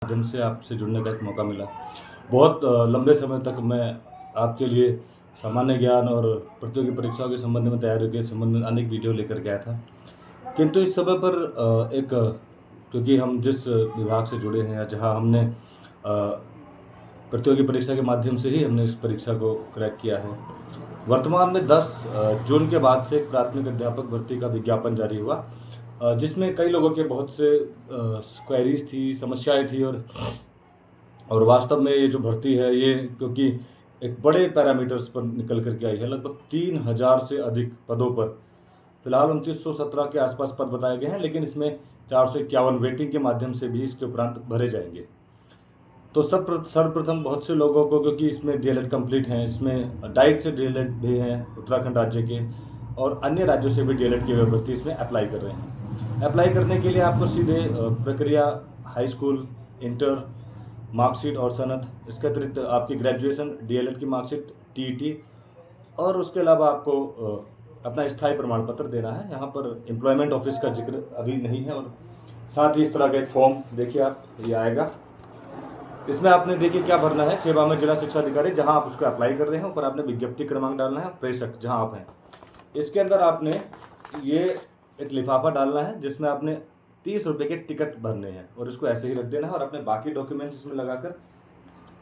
माध्यम से आपसे जुड़ने का एक मौका मिला। बहुत लंबे समय तक मैं आपके लिए सामान्य ज्ञान और प्रतियोगी परीक्षाओं के संबंध में, तैयारियों के संबंध में अनेक वीडियो लेकर के आया था। किंतु इस समय पर क्योंकि हम जिस विभाग से जुड़े हैं या जहाँ हमने प्रतियोगी परीक्षा के माध्यम से ही हमने इस परीक्षा को क्रैक किया है, वर्तमान में 10 जून के बाद से एक प्राथमिक अध्यापक भर्ती का विज्ञापन जारी हुआ, जिसमें कई लोगों के बहुत से क्वेरीज थी, समस्याएं थी और वास्तव में ये जो भर्ती है ये क्योंकि एक बड़े पैरामीटर्स पर निकल करके आई है, लगभग 3000 से अधिक पदों पर फिलहाल 2917 के आसपास पद बताए गए हैं, लेकिन इसमें 451 वेटिंग के माध्यम से भी इसके उपरांत भरे जाएंगे। तो सर्वप्रथम बहुत से लोगों को, क्योंकि इसमें डीएलएड कंप्लीट हैं, इसमें डाइट से डीएलएड भी हैं उत्तराखंड राज्य के और अन्य राज्यों से भी डीएलएड की अभ्यर्थी इसमें अप्लाई कर रहे हैं। अप्लाई करने के लिए आपको सीधे प्रक्रिया हाई स्कूल, इंटर, मार्कशीट और सनद, इसके अतिरिक्त आपकी ग्रेजुएशन, डीएलएड की मार्कशीट, टीईटी और उसके अलावा आपको अपना स्थायी प्रमाण पत्र देना है। यहाँ पर एम्प्लॉयमेंट ऑफिस का जिक्र अभी नहीं है और साथ ही इस तरह का एक फॉर्म देखिए आप, ये आएगा। इसमें आपने देखिए क्या भरना है, सेवा में जिला शिक्षा अधिकारी जहाँ आप उसको अप्लाई कर रहे हैं, ऊपर आपने विज्ञप्ति क्रमांक डालना है, प्रेषक जहाँ आप हैं। इसके अंदर आपने ये एक लिफाफा डालना है जिसमें आपने 30 रुपये के टिकट भरने हैं और इसको ऐसे ही रख देना है और अपने बाकी डॉक्यूमेंट्स इसमें लगाकर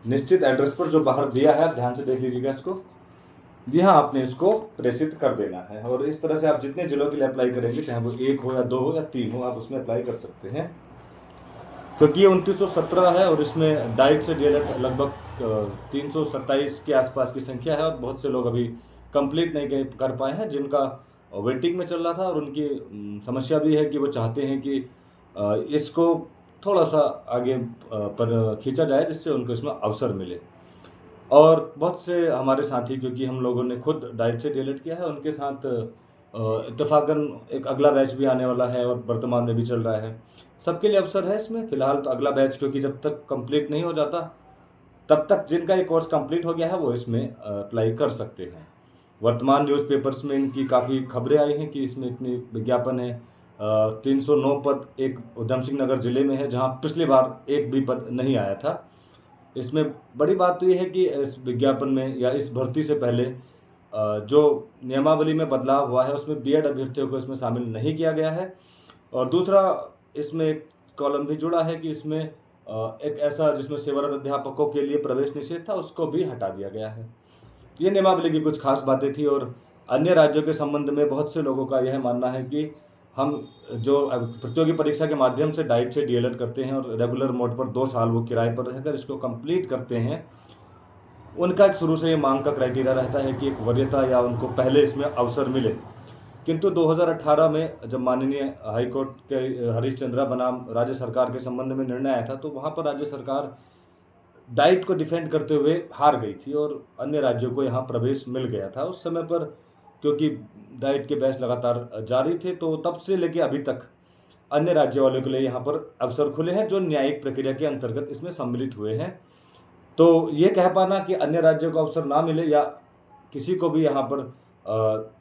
निश्चित एड्रेस पर जो बाहर दिया है, आप ध्यान से देख लीजिएगा इसको, जी हाँ, आपने इसको प्रेषित कर देना है। और इस तरह से आप जितने जिलों के लिए अप्लाई करेंगे, चाहे वो 1 हो या 2 हो या 3 हो, आप उसमें अप्लाई कर सकते हैं। क्योंकि ये 2917 है और इसमें डाइट से डीएलएड लगभग 327 के आसपास की संख्या है और बहुत से लोग अभी कंप्लीट नहीं कर पाए हैं, जिनका वेटिंग में चल रहा था और उनकी समस्या भी है कि वो चाहते हैं कि इसको थोड़ा सा आगे पर खींचा जाए जिससे उनको इसमें अवसर मिले। और बहुत से हमारे साथी, क्योंकि हम लोगों ने खुद डाइट से डीएलएड किया है, उनके साथ इत्तेफाकन एक अगला बैच भी आने वाला है और वर्तमान में भी चल रहा है। सबके लिए अवसर है इसमें। फिलहाल तो अगला बैच, क्योंकि जब तक कंप्लीट नहीं हो जाता तब तक जिनका ये कोर्स कंप्लीट हो गया है वो इसमें अप्लाई कर सकते हैं। वर्तमान न्यूज़पेपर्स में इनकी काफ़ी खबरें आई हैं कि इसमें इतनी विज्ञापन है। 309 पद एक उधम सिंह नगर जिले में है, जहां पिछली बार एक भी पद नहीं आया था। इसमें बड़ी बात तो ये है कि इस विज्ञापन में या इस भर्ती से पहले जो नियमावली में बदलाव हुआ है उसमें बीएड अभ्यर्थियों को इसमें शामिल नहीं किया गया है। और दूसरा, इसमें एक कॉलम भी जुड़ा है कि इसमें एक ऐसा जिसमें सेवारत अध्यापकों के लिए प्रवेश निषेध था, उसको भी हटा दिया गया है। ये नियमावली की कुछ खास बातें थी। और अन्य राज्यों के संबंध में बहुत से लोगों का यह मानना है कि हम जो प्रतियोगी परीक्षा के माध्यम से डाइट से डीएलएड करते हैं और रेगुलर मोड पर 2 साल वो किराए पर रहकर इसको कंप्लीट करते हैं, उनका शुरू से ये मांग का क्राइटेरिया रहता है कि एक वरीयता या उनको पहले इसमें अवसर मिले। किंतु 2018 में जब माननीय हाईकोर्ट के हरीश चंद्रा बनाम राज्य सरकार के संबंध में निर्णय आया था, तो वहाँ पर राज्य सरकार डाइट को डिफेंड करते हुए हार गई थी और अन्य राज्यों को यहाँ प्रवेश मिल गया था। उस समय पर क्योंकि डाइट के बैच लगातार जारी थे, तो तब से लेके अभी तक अन्य राज्य वालों के लिए यहाँ पर अवसर खुले हैं जो न्यायिक प्रक्रिया के अंतर्गत इसमें सम्मिलित हुए हैं। तो ये कह पाना कि अन्य राज्यों को अवसर ना मिले या किसी को भी यहाँ पर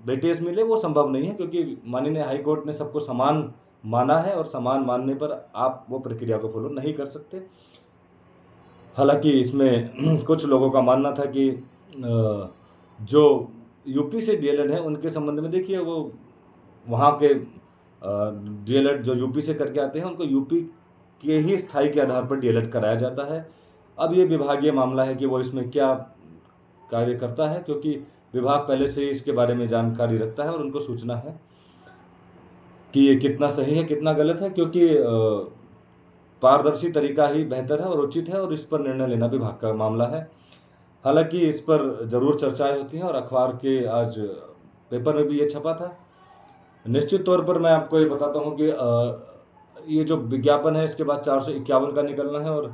वेटेज मिले, वो संभव नहीं है, क्योंकि माननीय हाईकोर्ट ने सबको समान माना है और समान मानने पर आप वो प्रक्रिया को फॉलो नहीं कर सकते। हालांकि इसमें कुछ लोगों का मानना था कि जो यूपी से डीएलएड है उनके संबंध में, देखिए वो वहाँ के डीएलएड जो यूपी से करके आते हैं उनको यूपी के ही स्थायी के आधार पर डीएलएड कराया जाता है। अब ये विभागीय मामला है कि वो इसमें क्या कार्य करता है, क्योंकि विभाग पहले से ही इसके बारे में जानकारी रखता है और उनको सूचना है कि ये कितना सही है कितना गलत है, क्योंकि पारदर्शी तरीका ही बेहतर है और उचित है और इस पर निर्णय लेना विभाग का मामला है। हालांकि इस पर ज़रूर चर्चाएं होती हैं और अखबार के आज पेपर में भी ये छपा था। निश्चित तौर पर मैं आपको ये बताता हूँ कि ये जो विज्ञापन है इसके बाद 451 का निकलना है और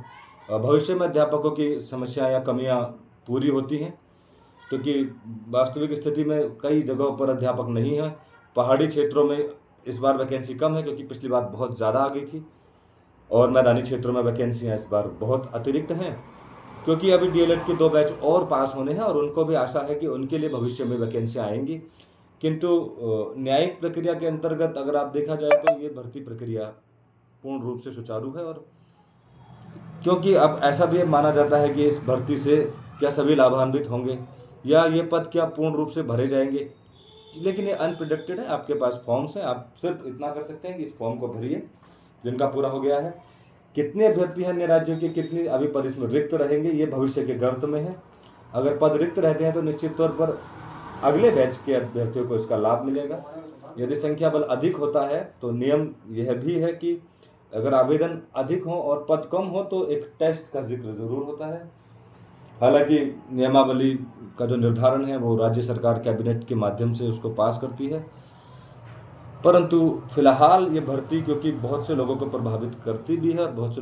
भविष्य में अध्यापकों की समस्याएं या कमियां पूरी होती हैं, क्योंकि वास्तविक स्थिति में कई जगहों पर अध्यापक नहीं हैं। पहाड़ी क्षेत्रों में इस बार वैकेंसी कम है क्योंकि पिछली बार बहुत ज़्यादा आ गई थी, और मैदानी क्षेत्रों में वैकेंसियाँ इस बार बहुत अतिरिक्त हैं, क्योंकि अभी डीएलएड के 2 बैच और पास होने हैं और उनको भी आशा है कि उनके लिए भविष्य में वैकेंसियाँ आएंगी। किंतु न्यायिक प्रक्रिया के अंतर्गत अगर आप देखा जाए तो ये भर्ती प्रक्रिया पूर्ण रूप से सुचारू है और क्योंकि अब ऐसा भी माना जाता है कि इस भर्ती से क्या सभी लाभान्वित होंगे या ये पद क्या पूर्ण रूप से भरे जाएंगे, लेकिन ये अनप्रिडिक्टेड है। आपके पास फॉर्म्स हैं, आप सिर्फ इतना कर सकते हैं कि इस फॉर्म को भरिए जिनका पूरा हो गया है। कितने अभ्यर्थी हैं अन्य राज्यों के, कितनी अभी पद इसमें रिक्त रहेंगे, ये भविष्य के गर्त में है। अगर पद रिक्त रहते हैं तो निश्चित तौर पर अगले बैच के अभ्यर्थियों को इसका लाभ मिलेगा। यदि संख्या बल अधिक होता है तो नियम यह भी है कि अगर आवेदन अधिक हो और पद कम हो तो एक टेस्ट का जिक्र जरूर होता है। हालांकि नियमावली का जो निर्धारण है वो राज्य सरकार कैबिनेट के माध्यम से उसको पास करती है, परंतु फिलहाल ये भर्ती क्योंकि बहुत से लोगों को प्रभावित करती भी है और बहुत से